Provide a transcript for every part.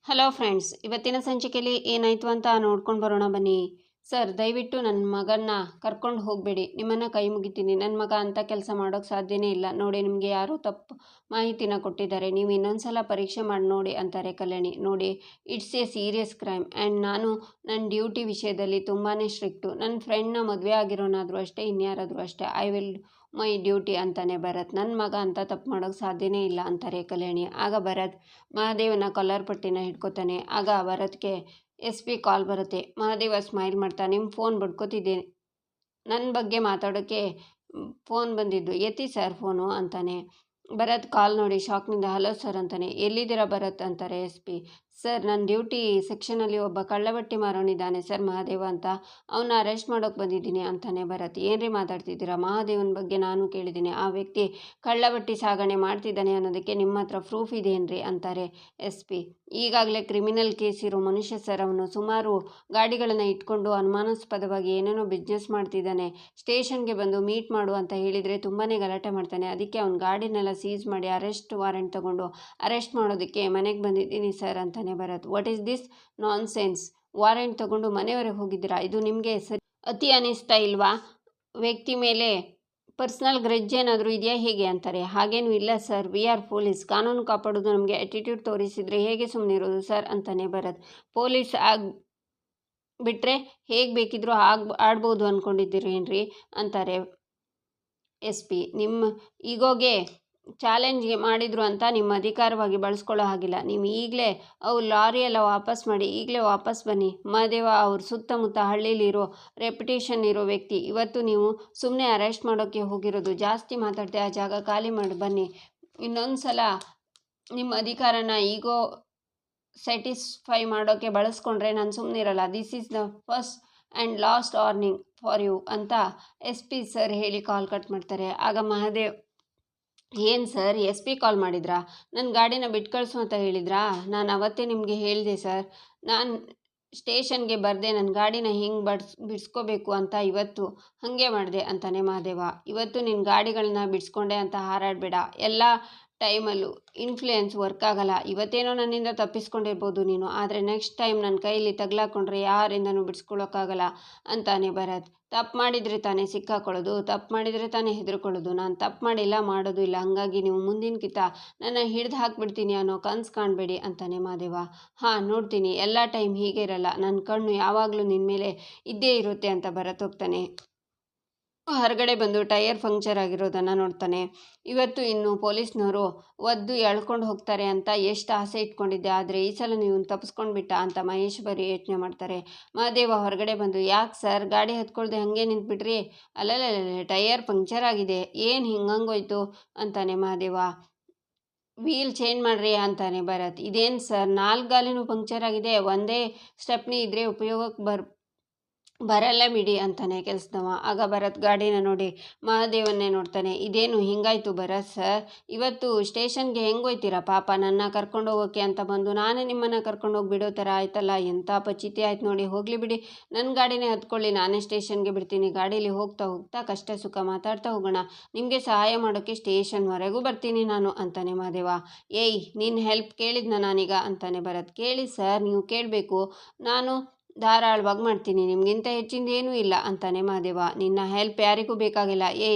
Hello friends, ಇವತ್ತಿನ ಸಂಚಿಕೆಯಲ್ಲಿ ಏನಾಯಿತು ಅಂತ ನೋಡ್ಕೊಂಡು ಬರೋಣ ಬನ್ನಿ. ಸರ್, ದಯವಿಟ್ಟು ನನ್ನ ಮಗನ್ನ ಕರ್ಕೊಂಡು ಹೋಗಬೇಡಿ. ನಿಮ್ಮನ್ನು ಕೈ ಮುಗಿತೀನಿ. ನನ್ನ ಮಗ ಅಂಥ ಕೆಲಸ ಮಾಡೋಕ್ಕೆ ಸಾಧ್ಯನೇ ಇಲ್ಲ. ನೋಡಿ, ನಿಮಗೆ ಯಾರೋ ತಪ್ಪು ಮಾಹಿತಿನ ಕೊಟ್ಟಿದ್ದಾರೆ. ನೀವು ಇನ್ನೊಂದು ಪರೀಕ್ಷೆ ಮಾಡಿ ನೋಡಿ ಅಂತಾರೆ ಕಲ್ಯಾಣಿ. ನೋಡಿ, it's A serious crime and ನಾನು ನನ್ನ ಡ್ಯೂಟಿ ವಿಷಯದಲ್ಲಿ ತುಂಬಾ ಸ್ಟ್ರಿಕ್ಟು. ನನ್ನ ಫ್ರೆಂಡ್ನ ಮದುವೆ ಆಗಿರೋನಾದರೂ ಅಷ್ಟೇ, ಇನ್ಯಾರಾದರೂ ಅಷ್ಟೇ, ಐ ವಿಲ್ ಮೈ ಡ್ಯೂಟಿ ಅಂತಾನೆ ಭರತ್. ನನ್ನ ಮಗ ಅಂಥ ತಪ್ಪು ಮಾಡೋಕ್ಕೆ ಸಾಧ್ಯನೇ ಇಲ್ಲ ಅಂತಾರೆ ಕಲ್ಯಾಣಿ. ಆಗ ಭರತ್ ಮಹಾದೇವನ ಕಲ್ಲರ್ ಪಟ್ಟಿನ ಹಿಡ್ಕೊತಾನೆ. ಆಗ ಭರತ್ಗೆ SP ಕಾಲ್ ಬರುತ್ತೆ. ಮಹಾದೇವ ಸ್ಮೈಲ್ ಮಾಡ್ತಾ, ನಿಮ್ಮ ಫೋನ್ ಬಡ್ಕೋತಿದ್ದೆ, ನನ್ನ ಬಗ್ಗೆ ಮಾತಾಡೋಕ್ಕೆ ಫೋನ್ ಬಂದಿದ್ದು, ಎತ್ತಿ ಸರ್ ಫೋನು ಅಂತಾನೆ. ಭರತ್ ಕಾಲ್ ನೋಡಿ ಶಾಕ್ನಿಂದ ಹಲೋ ಸರ್ ಅಂತಾನೆ. ಎಲ್ಲಿದ್ದೀರಾ ಭರತ್ ಅಂತಾರೆ SP. ಸರ್, ನನ್ನ ಡ್ಯೂಟಿ ಸೆಕ್ಷನಲ್ಲಿ ಒಬ್ಬ ಕಳ್ಳಬಟ್ಟಿ ಮಾರೋನಿದ್ದಾನೆ ಸರ್, ಮಹಾದೇವ ಅಂತ, ಅವನ್ನ ಅರೆಸ್ಟ್ ಮಾಡೋಕ್ಕೆ ಬಂದಿದ್ದೀನಿ ಅಂತಾನೆ ಭರತ್. ಏನ್ರಿ ಮಾತಾಡ್ತಿದ್ದೀರಾ? ಮಹಾದೇವನ ಬಗ್ಗೆ ನಾನು ಕೇಳಿದ್ದೀನಿ. ಆ ವ್ಯಕ್ತಿ ಕಳ್ಳಬಟ್ಟಿ ಸಾಗಣೆ ಮಾಡ್ತಿದ್ದಾನೆ ಅನ್ನೋದಕ್ಕೆ ನಿಮ್ಮ ಹತ್ರ ಪ್ರೂಫ್ ಇದೆಯೇನ್ರಿ ಅಂತಾರೆ SP. ಈಗಾಗಲೇ ಕ್ರಿಮಿನಲ್ ಕೇಸ್ ಇರೋ ಮನುಷ್ಯ ಸರ್, ಅವನು ಸುಮಾರು ಗಾಡಿಗಳನ್ನು ಇಟ್ಕೊಂಡು ಅನುಮಾನಾಸ್ಪದವಾಗಿ ಏನೇನೋ ಬಿಸ್ನೆಸ್ ಮಾಡ್ತಿದ್ದಾನೆ. ಸ್ಟೇಷನ್ಗೆ ಬಂದು ಮೀಟ್ ಮಾಡು ಅಂತ ಹೇಳಿದರೆ ತುಂಬಾ ಗಲಾಟೆ ಮಾಡ್ತಾನೆ. ಅದಕ್ಕೆ ಅವ್ನ ಗಾಡಿನೆಲ್ಲ ಸೀಸ್ ಮಾಡಿ ಅರೆಸ್ಟ್ ವಾರೆಂಟ್ ತಗೊಂಡು ಅರೆಸ್ಟ್ ಮಾಡೋದಕ್ಕೆ ಮನೆಗೆ ಬಂದಿದ್ದೀನಿ ಸರ್ ಅಂತಾನೆ Bharat. What is this nonsense? Warrant ತಗೊಂಡು ಮನೆಯವರೆಗೆ ಹೋಗಿದ್ದೀರಾ? ಇದು ನಿಮಗೆ ಸರಿ ಅತಿ ಅನಿಸ್ತಾ ಇಲ್ವಾ? ವ್ಯಕ್ತಿ ಮೇಲೆ ಪರ್ಸ್ನಲ್ ಗ್ರೆಡ್ಜ್ ಏನಾದರೂ ಇದೆಯಾ ಹೇಗೆ ಅಂತಾರೆ. ಹಾಗೇನೂ ಇಲ್ಲ ಸರ್, ವಿ ಆರ್ ಪೊಲೀಸ್. ಕಾನೂನು ಕಾಪಾಡೋದು ನಮಗೆ ಆ್ಯಟಿಟ್ಯೂಡ್ ತೋರಿಸಿದರೆ ಹೇಗೆ ಸುಮ್ಮನಿರೋದು ಸರ್ ಅಂತಾನೆ ಭರತ್. ಪೊಲೀಸ್ ಬಿಟ್ಟರೆ ಹೇಗೆ ಬೇಕಿದ್ರೂ ಆಡ್ಬೋದು ಅಂದ್ಕೊಂಡಿದ್ದೀರೇನ್ರಿ ಅಂತಾರೆ SP. ನಿಮ್ಮ ಈಗೋಗೆ ಚಾಲೆಂಜ್ಗೆ ಮಾಡಿದ್ರು ಅಂತ ನಿಮ್ಮ ಅಧಿಕಾರವಾಗಿ ಬಳಸ್ಕೊಳ್ಳೋ ಹಾಗಿಲ್ಲ. ನೀವು ಈಗಲೇ ಅವು ಲಾರಿ ಎಲ್ಲ ವಾಪಸ್ ಮಾಡಿ ಈಗಲೇ ವಾಪಸ್ ಬನ್ನಿ. ಮಹಾದೇವ ಅವ್ರ ಸುತ್ತಮುತ್ತ ಹಳ್ಳಿಲಿರೋ ರೆಪ್ಯುಟೇಷನ್ ಇರೋ ವ್ಯಕ್ತಿ. ಇವತ್ತು ನೀವು ಸುಮ್ಮನೆ ಅರೆಸ್ಟ್ ಮಾಡೋಕ್ಕೆ ಹೋಗಿರೋದು. ಜಾಸ್ತಿ ಮಾತಾಡ್ತೆ, ಆ ಜಾಗ ಖಾಲಿ ಮಾಡಿ ಬನ್ನಿ. ಇನ್ನೊಂದು ಸಲ ನಿಮ್ಮ ಅಧಿಕಾರನ ಈಗೋ ಸ್ಯಾಟಿಸ್ಫೈ ಮಾಡೋಕ್ಕೆ ಬಳಸ್ಕೊಂಡ್ರೆ ನಾನು ಸುಮ್ಮನೆ ಇರಲ್ಲ. This is the first and last warning for you ಅಂತ SP ಸರ್ ಹೇಳಿ ಕಾಲ್ ಕಟ್ ಮಾಡ್ತಾರೆ. ಆಗ ಮಹಾದೇವ್, ಏನು ಸರ್, SP ಕಾಲ್ ಮಾಡಿದ್ರಾ? ನನ್ನ ಗಾಡಿನ ಬಿಟ್ಟು ಕಳಿಸು ಅಂತ ಹೇಳಿದ್ರಾ? ನಾನು ಅವತ್ತೇ ನಿಮಗೆ ಹೇಳಿದೆ ಸರ್, ನಾನು ಸ್ಟೇಷನ್ಗೆ ಬರದೆ ನನ್ನ ಗಾಡಿನ ಹಿಂಗೆ ಬಿಡಿಸ್ಕೋಬೇಕು ಅಂತ ಇವತ್ತು ಹಾಗೆ ಮಾಡಿದೆ ಅಂತಾನೆ ಮಹಾದೇವ. ಇವತ್ತು ನಿನ್ನ ಗಾಡಿಗಳನ್ನ ಬಿಡಿಸ್ಕೊಂಡೆ ಅಂತ ಹಾರಾಡಬೇಡ. ಎಲ್ಲ ಟೈಮಲ್ಲೂ ಇನ್ಫ್ಲೂಯೆನ್ಸ್ ವರ್ಕ್ ಆಗಲ್ಲ. ಇವತ್ತೇನೋ ನನ್ನಿಂದ ತಪ್ಪಿಸ್ಕೊಂಡಿರ್ಬೋದು ನೀನು, ಆದರೆ ನೆಕ್ಸ್ಟ್ ಟೈಮ್ ನನ್ನ ಕೈಯಲ್ಲಿ ತಗ್ಲಾಕೊಂಡ್ರೆ ಯಾರಿಂದನೂ ಬಿಡಿಸ್ಕೊಳ್ಳೋಕ್ಕಾಗಲ್ಲ ಅಂತಾನೆ ಭರತ್. ತಪ್ಪು ಮಾಡಿದರೆ ತಾನೇ ಸಿಕ್ಕಾಕೊಳ್ಳೋದು, ತಪ್ಪು ಮಾಡಿದರೆ ತಾನೇ ಹೆದರ್ಕೊಳ್ಳೋದು. ನಾನು ತಪ್ಪು ಮಾಡಿಲ್ಲ, ಮಾಡೋದು ಇಲ್ಲ. ಹಾಗಾಗಿ ನೀವು ಮುಂದಿನಕಿತ ನನ್ನ ಹಿಡ್ದು ಹಾಕ್ಬಿಡ್ತೀನಿ ಅನ್ನೋ ಕನಸು ಕಾಣಬೇಡಿ ಅಂತಾನೆ ಮಹಾದೇವ. ಹಾಂ, ನೋಡ್ತೀನಿ, ಎಲ್ಲ ಟೈಮ್ ಹೀಗೆ ಇರಲ್ಲ, ನನ್ನ ಕಣ್ಣು ಯಾವಾಗಲೂ ನಿನ್ನ ಮೇಲೆ ಇದ್ದೇ ಇರುತ್ತೆ ಅಂತ ಭರತ್ ಹೋಗ್ತಾನೆ. ಹೊರಗಡೆ ಬಂದು ಟೈರ್ ಪಂಕ್ಚರ್ ಆಗಿರೋದನ್ನು ನೋಡ್ತಾನೆ. ಇವತ್ತು ಇನ್ನು ಪೊಲೀಸ್ನವರು ಒದ್ದು ಎಳ್ಕೊಂಡು ಹೋಗ್ತಾರೆ ಅಂತ ಎಷ್ಟು ಆಸೆ ಇಟ್ಕೊಂಡಿದ್ದೆ, ಆದರೆ ಈ ಸಲ ನೀವು ತಪ್ಪಿಸ್ಕೊಂಡ್ಬಿಟ್ಟ ಅಂತ ಮಹೇಶ್ ಬರೀ ಯೋಚನೆ ಮಾಡ್ತಾರೆ. ಮಹಾದೇವ ಹೊರಗಡೆ ಬಂದು, ಯಾಕೆ ಸರ್ ಗಾಡಿ ಹತ್ಕೊಳ್ದೆ ಹಾಗೆ ನಿಂತ್ಬಿಟ್ರಿ? ಅಲ್ಲಲ್ಲ, ಟೈರ್ ಪಂಕ್ಚರ್ ಆಗಿದೆ, ಏನು ಹಿಂಗಂಗೋಯ್ತು ಅಂತಾನೆ ಮಹಾದೇವ. ವೀಲ್ ಚೇಂಜ್ ಮಾಡ್ರಿ ಅಂತಾನೆ ಭರತ್. ಇದೇನು ಸರ್, 4 ಗಾಲಿನೂ ಪಂಕ್ಚರ್ ಆಗಿದೆ, ಒಂದೇ ಸ್ಟೆಪ್ನಿ ಇದ್ದರೆ ಉಪಯೋಗಕ್ಕೆ ಬರಲ್ಲ ಬಿಡಿ ಅಂತಾನೆ ಕೆಲಸದವ. ಆಗ ಭರತ್ ಗಾಡಿನ ನೋಡಿ ಮಹಾದೇವನ್ನೇ ನೋಡ್ತಾನೆ. ಇದೇನು ಹಿಂಗಾಯ್ತು ಭರತ್ ಸರ್, ಇವತ್ತು ಸ್ಟೇಷನ್ಗೆ ಹೆಂಗೋಯ್ತೀರಾ? ಪಾಪ ನನ್ನ ಕರ್ಕೊಂಡು ಹೋಗೋಕ್ಕೆ ಅಂತ ಬಂದು ನಾನೇ ನಿಮ್ಮನ್ನು ಕರ್ಕೊಂಡೋಗಿ ಬಿಡೋ ಥರ ಆಯ್ತಲ್ಲ, ಎಂಥ ಪಚಿತಿ ಆಯ್ತು ನೋಡಿ. ಹೋಗಲಿ ಬಿಡಿ, ನನ್ನ ಗಾಡಿನೇ ಹತ್ಕೊಳ್ಳಿ, ನಾನೇ ಸ್ಟೇಷನ್ಗೆ ಬಿಡ್ತೀನಿ. ಗಾಡೀಲಿ ಹೋಗ್ತಾ ಹೋಗ್ತಾ ಕಷ್ಟ ಸುಖ ಮಾತಾಡ್ತಾ ಹೋಗೋಣ. ನಿಮಗೆ ಸಹಾಯ ಮಾಡೋಕ್ಕೆ ಸ್ಟೇಷನ್ವರೆಗೂ ಬರ್ತೀನಿ ನಾನು ಅಂತಾನೆ ಮಹಾದೇವ. ಏಯ್, ನಿನ್ನ ಹೆಲ್ಪ್ ಕೇಳಿದ್ನ ನಾನೀಗ ಅಂತಾನೆ ಭರತ್. ಕೇಳಿ ಸರ್, ನೀವು ಕೇಳಬೇಕು, ನಾನು ಧಾರಾಳವಾಗಿ ಮಾಡ್ತೀನಿ, ನಿಮಗಿಂತ ಹೆಚ್ಚಿಂದ ಏನೂ ಇಲ್ಲ ಅಂತಾನೆ ಮಹಾದೇವ. ನಿನ್ನ ಹೆಲ್ಪ್ ಯಾರಿಗೂ ಬೇಕಾಗಿಲ್ಲ.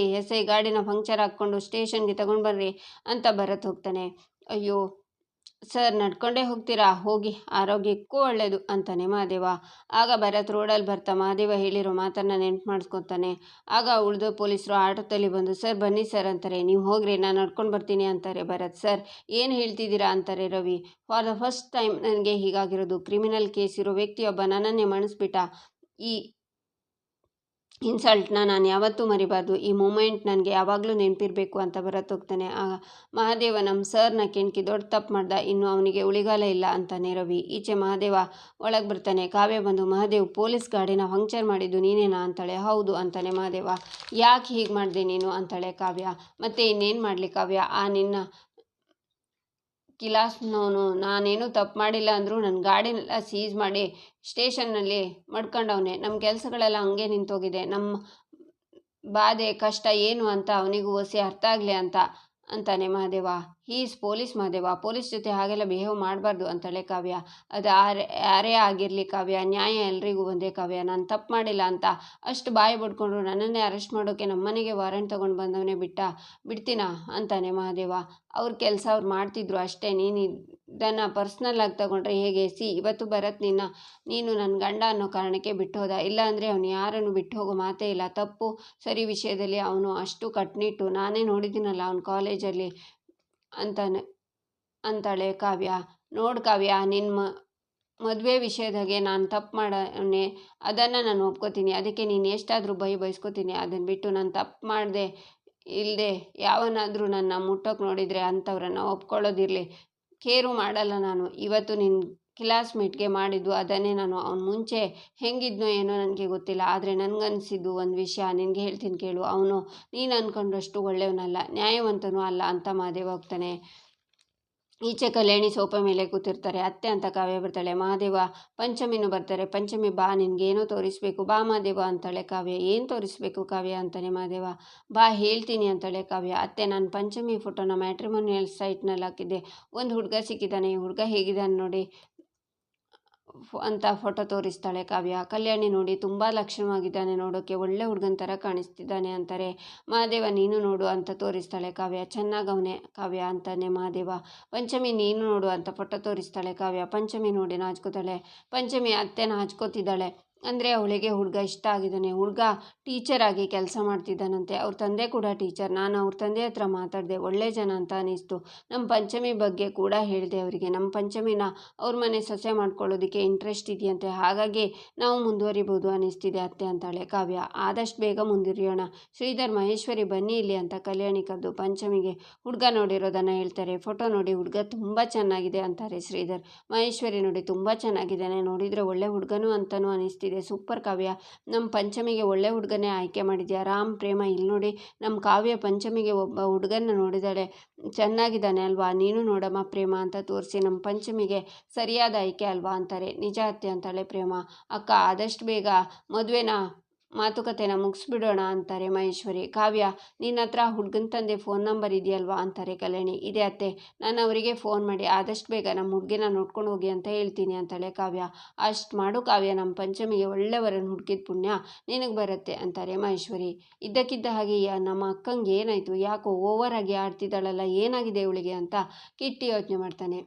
SI ಗಾಡಿನ ಪಂಕ್ಚರ್ ಹಾಕ್ಕೊಂಡು ಸ್ಟೇಷನ್ಗೆ ತಗೊಂಡು ಬರ್ರಿ ಅಂತ ಭರತ್ ಹೋಗ್ತಾನೆ. ಅಯ್ಯೋ ಸರ್, ನಡ್ಕೊಂಡೇ ಹೋಗ್ತೀರಾ? ಹೋಗಿ, ಆರೋಗ್ಯಕ್ಕೂ ಒಳ್ಳೆಯದು ಅಂತಾನೆ ಮಹಾದೇವ. ಆಗ ಭರತ್ ರೋಡಲ್ಲಿ ಬರ್ತಾ ಮಹಾದೇವ ಹೇಳಿರೋ ಮಾತನ್ನು ನೆನ್ಪು ಮಾಡಿಸ್ಕೊತಾನೆ. ಆಗ ಉಳಿದ ಪೊಲೀಸರು ಆಟೋದಲ್ಲಿ ಬಂದು, ಸರ್ ಬನ್ನಿ ಸರ್ ಅಂತಾರೆ. ನೀವು ಹೋಗ್ರಿ, ನಾನು ನಡ್ಕೊಂಡು ಬರ್ತೀನಿ ಅಂತಾರೆ ಭರತ್. ಸರ್, ಏನು ಹೇಳ್ತಿದ್ದೀರಾ ಅಂತಾರೆ Ravi. For the first time ನನಗೆ ಹೀಗಾಗಿರೋದು. ಕ್ರಿಮಿನಲ್ ಕೇಸ್ ಇರೋ ವ್ಯಕ್ತಿಯೊಬ್ಬ ನನ್ನನ್ನೇ ಮಣಿಸ್ಬಿಟ್ಟ. ಈ ಇನ್ಸಲ್ಟ್ನ ನಾನು ಯಾವತ್ತೂ ಮರಿಬಾರ್ದು. ಈ ಮೂಮೆಂಟ್ ನನಗೆ ಯಾವಾಗಲೂ ನೆನಪಿರಬೇಕು ಅಂತ ಭರತ್ ಹೋಗ್ತಾನೆ. ಮಹಾದೇವ ನಮ್ಮ ಸರ್ನ ಕೆಣಕಿ ದೊಡ್ಡ ತಪ್ಪು ಮಾಡ್ದ, ಇನ್ನು ಅವನಿಗೆ ಉಳಿಗಾಲ ಇಲ್ಲ ಅಂತಾನೆ ರವಿ. ಈಚೆ ಮಹಾದೇವ ಒಳಗೆ ಬರ್ತಾನೆ. ಕಾವ್ಯ ಬಂದು, ಮಹಾದೇವ್, ಪೊಲೀಸ್ ಗಾಡಿನ ಪಂಕ್ಚರ್ ಮಾಡಿದ್ದು ನೀನೇನಾ ಅಂತಾಳೆ. ಹೌದು ಅಂತಾನೆ ಮಹಾದೇವ. ಯಾಕೆ ಹೀಗೆ ಮಾಡಿದೆ ನೀನು ಅಂತಾಳೆ ಕಾವ್ಯ. ಮತ್ತೆ ಇನ್ನೇನು ಮಾಡಲಿ ಕಾವ್ಯ, ನಿನ್ನ ಕಿಲಾಸ್ನವನು ನಾನೇನು ತಪ್ಪು ಮಾಡಿಲ್ಲ ಅಂದರೂ ನನ್ನ ಗಾಡಿನೆಲ್ಲ ಸೀಸ್ ಮಾಡಿ ಸ್ಟೇಷನ್ನಲ್ಲಿ ಮಡ್ಕೊಂಡವನೆ. ನಮ್ಮ ಕೆಲಸಗಳೆಲ್ಲ ಹಂಗೆ ನಿಂತೋಗಿದೆ. ನಮ್ಮ ಬಾಧೆ ಕಷ್ಟ ಏನು ಅಂತ ಅವನಿಗೂ ಒಸಿ ಅರ್ಥ ಆಗಲಿ ಅಂತಾನೆ Mahadeva. Is police Mahadeva, police ಜೊತೆ ಹಾಗೆಲ್ಲ ಬಿಹೇವ್ ಮಾಡಬಾರ್ದು ಅಂತಾಳೆ ಕಾವ್ಯ. ಅದು ಯಾರೇ ಆಗಿರಲಿ ಕಾವ್ಯ, ನ್ಯಾಯ ಎಲ್ರಿಗೂ ಒಂದೇ ಕಾವ್ಯ. ನಾನು ತಪ್ಪು ಮಾಡಿಲ್ಲ ಅಂತ ಅಷ್ಟು ಬಾಯಿ ಬಿಡ್ಕೊಂಡ್ರು ನನ್ನನ್ನೇ ಅರೆಸ್ಟ್ ಮಾಡೋಕ್ಕೆ ನಮ್ಮನೆಗೆ ವಾರೆಂಟ್ ತೊಗೊಂಡು ಬಂದವನೇ ಬಿಡ್ತೀನಾ ಅಂತಾನೆ ಮಹಾದೇವ. ಅವ್ರ ಕೆಲಸ ಅವ್ರು ಮಾಡ್ತಿದ್ರು ಅಷ್ಟೇ, ನೀನು ಇದನ್ನು ಪರ್ಸ್ನಲ್ ಆಗಿ ತಗೊಂಡ್ರೆ ಹೇಗೆ? ಇವತ್ತು ಭರತ್ ನೀನು ನನ್ನ ಗಂಡ ಅನ್ನೋ ಕಾರಣಕ್ಕೆ ಬಿಟ್ಟು ಹೋದ, ಇಲ್ಲಾಂದರೆ ಅವನು ಯಾರನ್ನು ಬಿಟ್ಟು ಹೋಗೋ ಮಾತೇ ಇಲ್ಲ. ತಪ್ಪು ಸರಿ ವಿಷಯದಲ್ಲಿ ಅವನು ಅಷ್ಟು ಕಟ್ನಿಟ್ಟು, ನಾನೇ ನೋಡಿದ್ದೀನಲ್ಲ ಅವನು ಕಾಲೇಜಲ್ಲಿ ಅಂತಾಳೆ ಕಾವ್ಯ. ನೋಡು ಕಾವ್ಯ, ನಿನ್ನ ಮದುವೆ ವಿಷಯದಾಗೆ ನಾನು ತಪ್ಪು ಮಾಡೋನೆ, ಅದನ್ನು ನಾನು ಒಪ್ಕೋತೀನಿ. ಅದಕ್ಕೆ ನೀನು ಎಷ್ಟಾದರೂ ಬಯಸ್ಕೋತೀನಿ. ಅದನ್ನು ಬಿಟ್ಟು ನಾನು ತಪ್ಪು ಮಾಡಿದೆ ಇಲ್ಲದೆ ಯಾವನಾದರೂ ನನ್ನ ಮುಟ್ಟೋಕೆ ನೋಡಿದರೆ ಅಂಥವ್ರನ್ನು ಒಪ್ಕೊಳ್ಳೋದಿರಲಿ, ಕೇರು ಮಾಡಲ್ಲ ನಾನು. ಇವತ್ತು ನಿನ್ನ ಕ್ಲಾಸ್ಮೇಟ್ಗೆ ಮಾಡಿದ್ದು ಅದನ್ನೇ ನಾನು. ಅವ್ನು ಮುಂಚೆ ಹೆಂಗಿದ್ನೋ ಏನೋ ನನಗೆ ಗೊತ್ತಿಲ್ಲ, ಆದರೆ ನನಗನ್ಸಿದ್ದು ಒಂದು ವಿಷಯ ನಿನಗೆ ಹೇಳ್ತೀನಿ ಕೇಳು. ಅವನು ನೀನು ಅಂದ್ಕೊಂಡಷ್ಟು ಒಳ್ಳೆಯವನಲ್ಲ, ನ್ಯಾಯವಂತನೂ ಅಲ್ಲ ಅಂತ ಮಹಾದೇವ ಹೋಗ್ತಾನೆ. ಈಚೆ ಕಲ್ಯಾಣಿ ಸೋಫಾ ಮೇಲೆ ಕೂತಿರ್ತಾರೆ. ಅತ್ತೆ ಅಂತ ಕಾವ್ಯ ಬರ್ತಾಳೆ. ಮಹಾದೇವ ಪಂಚಮಿನೂ ಬರ್ತಾರೆ. ಪಂಚಮಿ ಬಾ, ನಿನಗೇನೋ ತೋರಿಸ್ಬೇಕು, ಬಾ ಮಹಾದೇವ ಅಂತಾಳೆ ಕಾವ್ಯ. ಏನು ತೋರಿಸ್ಬೇಕು ಕಾವ್ಯ ಅಂತಾನೆ ಮಹಾದೇವ. ಬಾ ಹೇಳ್ತೀನಿ ಅಂತಾಳೆ ಕಾವ್ಯ. ಅತ್ತೆ, ನಾನು ಪಂಚಮಿ ಫೋಟೋನ ಮ್ಯಾಟ್ರಿಮೋನಿಯಲ್ ಸೈಟ್ನಲ್ಲಿ ಹಾಕಿದ್ದೆ, ಒಂದು ಹುಡುಗ ಸಿಕ್ಕಿದ್ದಾನೆ, ಈ ಹುಡುಗ ಹೇಗಿದ್ದಾನೆ ನೋಡಿ ಅಂತ ಫೋಟೋ ತೋರಿಸ್ತಾಳೆ ಕಾವ್ಯ. ಕಲ್ಯಾಣಿ ನೋಡಿ, ತುಂಬ ಲಕ್ಷಣವಾಗಿದ್ದಾನೆ, ನೋಡೋಕ್ಕೆ ಒಳ್ಳೆ ಹುಡುಗನ ಥರ ಕಾಣಿಸ್ತಿದ್ದಾನೆ ಅಂತಾರೆ. ಮಹಾದೇವ ನೀನು ನೋಡು ಅಂತ ತೋರಿಸ್ತಾಳೆ ಕಾವ್ಯ. ಚೆನ್ನಾಗವನೇ ಕಾವ್ಯ ಅಂತಾನೆ ಮಹಾದೇವ. ಪಂಚಮಿ ನೀನು ನೋಡು ಅಂತ ಫೋಟೋ ತೋರಿಸ್ತಾಳೆ ಕಾವ್ಯ. ಪಂಚಮಿ ನೋಡಿ ನಾಚ್ಕೋತಾಳೆ. ಪಂಚಮಿ ಅತ್ತೆ ನಾಚ್ಕೋತಿದ್ದಾಳೆ. ಅಂದರೆ ಅವಳಿಗೆ ಹುಡುಗ ಇಷ್ಟ ಆಗಿದ್ದಾನೆ. ಹುಡುಗ ಟೀಚರ್ ಆಗಿ ಕೆಲಸ ಮಾಡ್ತಿದ್ದಾನಂತೆ. ಅವ್ರ ತಂದೆ ಕೂಡ ಟೀಚರ್. ನಾನು ಅವ್ರ ತಂದೆ ಹತ್ರ ಮಾತಾಡಿದೆ, ಒಳ್ಳೆ ಜನ ಅಂತ ಅನ್ನಿಸ್ತು. ನಮ್ಮ ಪಂಚಮಿ ಬಗ್ಗೆ ಕೂಡ ಹೇಳಿದೆ ಅವರಿಗೆ. ನಮ್ಮ ಪಂಚಮಿನ ಅವ್ರ ಮನೆ ಸೊಸೆ ಮಾಡ್ಕೊಳ್ಳೋದಕ್ಕೆ ಇಂಟ್ರೆಸ್ಟ್ ಇದೆಯಂತೆ, ಹಾಗಾಗಿ ನಾವು ಮುಂದುವರಿಬೋದು ಅನ್ನಿಸ್ತಿದೆ ಅತ್ತೆ ಅಂತಾಳೆ ಕಾವ್ಯ. ಆದಷ್ಟು ಬೇಗ ಮುಂದುವರಿಯೋಣ. ಶ್ರೀಧರ್, ಮಹೇಶ್ವರಿ ಬನ್ನಿ ಇಲ್ಲಿ ಅಂತ ಕಲ್ಯಾಣಿ ಕದ್ದು ಪಂಚಮಿಗೆ ಹುಡುಗ ನೋಡಿರೋದನ್ನು ಹೇಳ್ತಾರೆ. ಫೋಟೋ ನೋಡಿ ಹುಡುಗ ತುಂಬ ಚೆನ್ನಾಗಿದೆ ಅಂತಾರೆ ಶ್ರೀಧರ್. ಮಹೇಶ್ವರಿ ನೋಡಿ, ತುಂಬ ಚೆನ್ನಾಗಿದ್ದಾನೆ, ನೋಡಿದರೆ ಒಳ್ಳೆ ಹುಡುಗನೂ ಅಂತಲೂ ಅನ್ನಿಸ್ತಿದೆ. ಸೂಪರ್ ಕಾವ್ಯ, ನಮ್ಮ ಪಂಚಮಿಗೆ ಒಳ್ಳೆ ಹುಡುಗನೇ ಆಯ್ಕೆ ಮಾಡಿದ್ಯಾ. ರಾಮ್, ಪ್ರೇಮ, ಇಲ್ಲಿ ನೋಡಿ, ನಮ್ಮ ಕಾವ್ಯ ಪಂಚಮಿಗೆ ಒಬ್ಬ ಹುಡುಗನ ನೋಡಿದಾಳೆ, ಚೆನ್ನಾಗಿದ್ದಾನೆ ಅಲ್ವಾ, ನೀನು ನೋಡಮ್ಮ ಪ್ರೇಮ ಅಂತ ತೋರಿಸಿ ನಮ್ಮ ಪಂಚಮಿಗೆ ಸರಿಯಾದ ಆಯ್ಕೆ ಅಲ್ವಾ ಅಂತಾರೆ. ನಿಜ ಅತ್ತೆ ಅಂತಾಳೆ ಪ್ರೇಮ. ಅಕ್ಕ, ಆದಷ್ಟು ಬೇಗ ಮದುವೆನ ಮಾತುಕತೆನ ಮುಗಿಸ್ಬಿಡೋಣ ಅಂತಾರೆ ಮಹೇಶ್ವರಿ. ಕಾವ್ಯ, ನಿನ್ನ ಹತ್ರ ಹುಡುಗನ ತಂದೆ ಫೋನ್ ನಂಬರ್ ಇದೆಯಲ್ವಾ ಅಂತಾರೆ ಕಲ್ಯಾಣಿ. ಇದೆ ಅತ್ತೆ, ನಾನು ಅವರಿಗೆ ಫೋನ್ ಮಾಡಿ ಆದಷ್ಟು ಬೇಗ ನಮ್ಮ ಹುಡುಗಿನ ನೋಡ್ಕೊಂಡು ಹೋಗಿ ಅಂತ ಹೇಳ್ತೀನಿ ಅಂತಾಳೆ ಕಾವ್ಯ. ಅಷ್ಟು ಮಾಡು ಕಾವ್ಯ, ನಮ್ಮ ಪಂಚಮಿಗೆ ಒಳ್ಳೆಯವರನ್ನು ಹುಡುಕಿದ ಪುಣ್ಯ ನಿನಗೆ ಬರುತ್ತೆ ಅಂತಾರೆ ಮಹೇಶ್ವರಿ. ಇದ್ದಕ್ಕಿದ್ದ ಹಾಗೆ ನಮ್ಮ ಅಕ್ಕಂಗೆ ಏನಾಯಿತು, ಯಾಕೋ ಓವರ್ ಆಗಿ ಆಡ್ತಿದ್ದಾಳಲ್ಲ, ಏನಾಗಿದೆ ಇವಳಿಗೆ ಅಂತ ಕಿಟ್ಟಿ ಯೋಚನೆ ಮಾಡ್ತಾನೆ.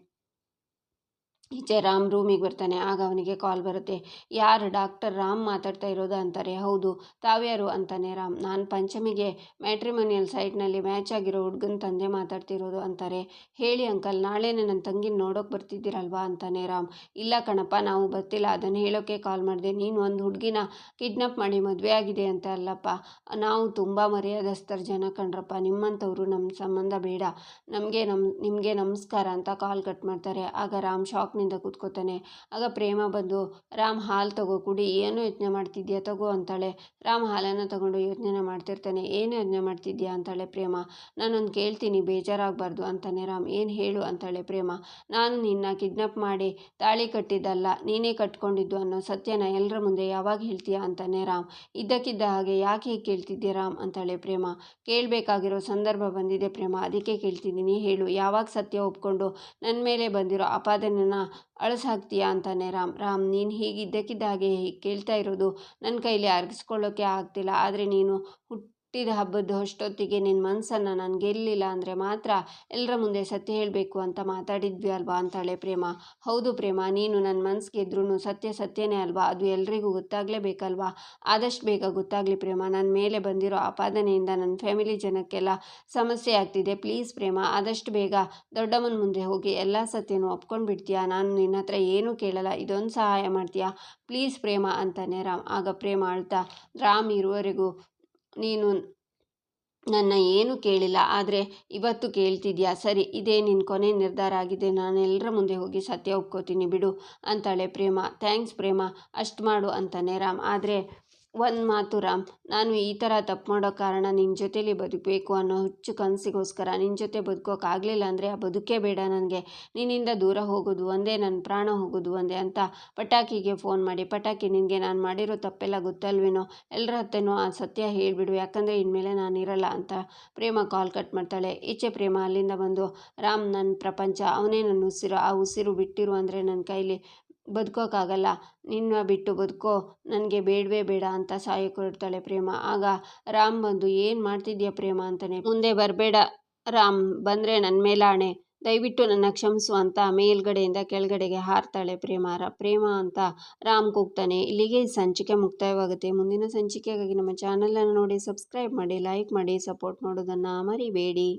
ಈಚೆ ರಾಮ್ ರೂಮಿಗೆ ಬರ್ತಾನೆ. ಆಗ ಅವನಿಗೆ ಕಾಲ್ ಬರುತ್ತೆ. ಯಾರು? ಡಾಕ್ಟರ್ ರಾಮ್ ಮಾತಾಡ್ತಾ ಇರೋದು ಅಂತಾರೆ. ಹೌದು, ತಾವ್ಯಾರು ಅಂತಾನೆ ರಾಮ್. ನಾನು ಪಂಚಮಿಗೆ ಮ್ಯಾಟ್ರಿಮೋನಿಯಲ್ ಸೈಟ್ನಲ್ಲಿ ಮ್ಯಾಚ್ ಆಗಿರೋ ಹುಡುಗನ ತಂದೆ ಮಾತಾಡ್ತಿರೋದು ಅಂತಾರೆ. ಹೇಳಿ ಅಂಕಲ್, ನಾಳೆನೇ ನನ್ನ ತಂಗಿನ ನೋಡೋಕೆ ಬರ್ತಿದ್ದೀರಲ್ವಾ ಅಂತಾನೆ ರಾಮ್. ಇಲ್ಲ ಕಣಪ್ಪ, ನಾವು ಬರ್ತಿಲ್ಲ, ಅದನ್ನು ಹೇಳೋಕ್ಕೆ ಕಾಲ್ ಮಾಡಿದೆ. ನೀನು ಒಂದು ಹುಡುಗಿನ ಕಿಡ್ನಾಪ್ ಮಾಡಿ ಮದುವೆ ಆಗಿದೆ ಅಂತ ಅಲ್ಲಪ್ಪ, ನಾವು ತುಂಬ ಮರ್ಯಾದಸ್ಥರ ಜನ ಕಣ್ರಪ್ಪ, ನಿಮ್ಮಂಥವ್ರು ನಮ್ಮ ಸಂಬಂಧ ಬೇಡ, ನಿಮಗೆ ನಮಸ್ಕಾರ ಅಂತ ಕಾಲ್ ಕಟ್ ಮಾಡ್ತಾರೆ. ಆಗ ರಾಮ್ ಶಾಕ್ನಿಂದ ಕೂತ್ಕೋತಾನೆ. ಆಗ ಪ್ರೇಮ ಬಂದು, ರಾಮ್ ಹಾಲು ತಗೋ ಕುಡಿ, ಏನು ಯೋಚನೆ ಮಾಡ್ತಿದ್ಯಾ, ತಗೋ ಅಂತಾಳೆ. ರಾಮ್ ಹಾಲನ್ನು ತಗೊಂಡು ಯೋಚನೆ ಮಾಡ್ತಿರ್ತಾನೆ. ಏನು ಯೋಚನೆ ಮಾಡ್ತಿದ್ಯಾ ಅಂತಾಳೆ ಪ್ರೇಮ. ನಾನೊಂದು ಕೇಳ್ತೀನಿ, ಬೇಜಾರಾಗಬಾರ್ದು ಅಂತಾನೆ ರಾಮ್. ಏನು ಹೇಳು ಅಂತಾಳೆ ಪ್ರೇಮ. ನಾನು ನಿನ್ನ ಕಿಡ್ನಾಪ್ ಮಾಡಿ ತಾಳಿ ಕಟ್ಟಿದ್ದಲ್ಲ, ನೀನೇ ಕಟ್ಕೊಂಡಿದ್ದು ಅನ್ನೋ ಸತ್ಯನ ಎಲ್ಲರ ಮುಂದೆ ಯಾವಾಗ ಹೇಳ್ತೀಯಾ ಅಂತಾನೆ ರಾಮ್. ಇದ್ದಕ್ಕಿದ್ದ ಹಾಗೆ ಯಾಕೆ ಹೀಗೆ ಕೇಳ್ತಿದ್ದೆ ರಾಮ್ ಅಂತಾಳೆ ಪ್ರೇಮ. ಕೇಳಬೇಕಾಗಿರೋ ಸಂದರ್ಭ ಬಂದಿದೆ ಪ್ರೇಮ, ಅದಕ್ಕೆ ಕೇಳ್ತಿದ್ದೀನಿ, ಹೇಳು, ಯಾವಾಗ ಸತ್ಯ ಒಪ್ಕೊಂಡು ನನ್ನ ಮೇಲೆ ಬಂದಿರೋ ಆಪಾದನೆನ ಅಳಿಸಾಕ್ತೀಯಾ ಅಂತಾನೆ ರಾಮ್. ನೀನು ಹೀಗಿದ್ದಕ್ಕಿದ್ದ ಹಾಗೆ ಹೀಗೆ ಕೇಳ್ತಾ ಇರೋದು ನನ್ನ ಕೈಲಿ ಅರ್ಗಿಸ್ಕೊಳ್ಳೋಕ್ಕೆ ಆಗ್ತಿಲ್ಲ, ಆದರೆ ನೀನು ಹುಟ್ಟಿದ ಹಬ್ಬದ ಅಷ್ಟೊತ್ತಿಗೆ ನಿನ್ನ ಮನಸ್ಸನ್ನು ನಾನು ಗೆಲ್ಲಿಲ್ಲ ಅಂದರೆ ಮಾತ್ರ ಎಲ್ಲರ ಮುಂದೆ ಸತ್ಯ ಹೇಳಬೇಕು ಅಂತ ಮಾತಾಡಿದ್ವಿ ಅಲ್ವಾ ಅಂತಾಳೆ ಪ್ರೇಮ. ಹೌದು ಪ್ರೇಮ, ನೀನು ನನ್ನ ಮನಸ್ಸು ಗೆದ್ರೂ ಸತ್ಯನೇ ಅಲ್ವಾ, ಅದು ಎಲ್ರಿಗೂ ಗೊತ್ತಾಗಲೇಬೇಕಲ್ವಾ. ಆದಷ್ಟು ಬೇಗ ಗೊತ್ತಾಗಲಿ ಪ್ರೇಮ. ನನ್ನ ಮೇಲೆ ಬಂದಿರೋ ಆಪಾದನೆಯಿಂದ ನನ್ನ ಫ್ಯಾಮಿಲಿ ಜನಕ್ಕೆಲ್ಲ ಸಮಸ್ಯೆ ಆಗ್ತಿದೆ. ಪ್ಲೀಸ್ ಪ್ರೇಮ, ಆದಷ್ಟು ಬೇಗ ದೊಡ್ಡಮ್ಮನ ಮುಂದೆ ಹೋಗಿ ಎಲ್ಲ ಸತ್ಯನೂ ಒಪ್ಕೊಂಡು ಬಿಡ್ತೀಯಾ. ನಾನು ನಿನ್ನ ಹತ್ರ ಏನೂ ಕೇಳಲ್ಲ, ಇದೊಂದು ಸಹಾಯ ಮಾಡ್ತೀಯಾ ಪ್ಲೀಸ್ ಪ್ರೇಮ ಅಂತಾನೆ ರಾಮ್. ಆಗ ಪ್ರೇಮ ಅಳ್ತಾ, ರಾಮ್, ಇರುವವರೆಗೂ ನೀನು ನನ್ನ ಏನೂ ಕೇಳಿಲ್ಲ, ಆದರೆ ಇವತ್ತು ಕೇಳ್ತಿದ್ಯಾ, ಸರಿ, ಇದೇ ನಿನ್ನ ಕೊನೆ ನಿರ್ಧಾರ ಆಗಿದೆ, ನಾನು ಎಲ್ಲರ ಮುಂದೆ ಹೋಗಿ ಸತ್ಯ ಒಪ್ಕೋತೀನಿ ಬಿಡು ಅಂತಾಳೆ ಪ್ರೇಮ. ಥ್ಯಾಂಕ್ಸ್ ಪ್ರೇಮ, ಅಷ್ಟು ಮಾಡು ಅಂತಾನೆ ರಾಮ್. ಆದರೆ ಒಂದು ಮಾತು ರಾಮ್, ನಾನು ಈ ಥರ ತಪ್ಪು ಮಾಡೋ ಕಾರಣ ನಿನ್ನ ಜೊತೇಲಿ ಬದುಕಬೇಕು ಅನ್ನೋ ಹುಚ್ಚು ಕನಸಿಗೋಸ್ಕರ. ನಿನ್ನ ಜೊತೆ ಬದುಕೋಕ್ಕಾಗಲಿಲ್ಲ ಅಂದರೆ ಆ ಬದುಕೇ ಬೇಡ ನನಗೆ. ನಿನ್ನಿಂದ ದೂರ ಹೋಗೋದು ಒಂದೇ, ನನ್ನ ಪ್ರಾಣ ಹೋಗೋದು ಒಂದೇ ಅಂತ ಪಟಾಕಿಗೆ ಫೋನ್ ಮಾಡಿ, ಪಟಾಕಿ ನಿನಗೆ ನಾನು ಮಾಡಿರೋ ತಪ್ಪೆಲ್ಲ ಗೊತ್ತಲ್ವೇನೋ, ಎಲ್ಲರ ಹತ್ತೇನೋ ಆ ಸತ್ಯ ಹೇಳಿಬಿಡು, ಯಾಕಂದರೆ ಇನ್ಮೇಲೆ ನಾನಿರಲ್ಲ ಅಂತ ಪ್ರೇಮ ಕಾಲ್ ಕಟ್ ಮಾಡ್ತಾಳೆ. ಈಚೆ ಪ್ರೇಮ ಅಲ್ಲಿಂದ ಬಂದು, ರಾಮ್ ನನ್ನ ಪ್ರಪಂಚ, ಅವನೇ ನನ್ನ ಉಸಿರು, ಆ ಉಸಿರು ಬಿಟ್ಟಿರು ಅಂದರೆ ನನ್ನ ಕೈಲಿ ಬದುಕೋಕ್ಕಾಗಲ್ಲ, ನಿನ್ನ ಬಿಟ್ಟು ಬದುಕೋ ನನಗೆ ಬೇಡವೇ ಬೇಡ ಅಂತ ಸಾಯಕ್ಕೆ ಹೊರಡ್ತಾಳೆ ಪ್ರೇಮ. ಆಗ ರಾಮ್ ಬಂದು, ಏನು ಮಾಡ್ತಿದ್ಯಾ ಪ್ರೇಮ ಅಂತಾನೆ, ಮುಂದೆ ಬರಬೇಡ ರಾಮ್, ಬಂದರೆ ನನ್ನ ಮೇಲೆ ಆಣೆ, ದಯವಿಟ್ಟು ನನ್ನ ಕ್ಷಮಿಸು ಅಂತ ಮೇಲ್ಗಡೆಯಿಂದ ಕೆಳಗಡೆಗೆ ಹಾರ್ತಾಳೆ ಪ್ರೇಮ ಅಂತ ರಾಮ್ ಕೂಗ್ತಾನೆ. ಇಲ್ಲಿಗೆ ಈ ಸಂಚಿಕೆ ಮುಕ್ತಾಯವಾಗುತ್ತೆ. ಮುಂದಿನ ಸಂಚಿಕೆಗಾಗಿ ನಮ್ಮ ಚಾನಲನ್ನು ನೋಡಿ ಸಬ್ಸ್ಕ್ರೈಬ್ ಮಾಡಿ, ಲೈಕ್ ಮಾಡಿ, ಸಪೋರ್ಟ್ ಮಾಡೋದನ್ನು ಮರಿಬೇಡಿ.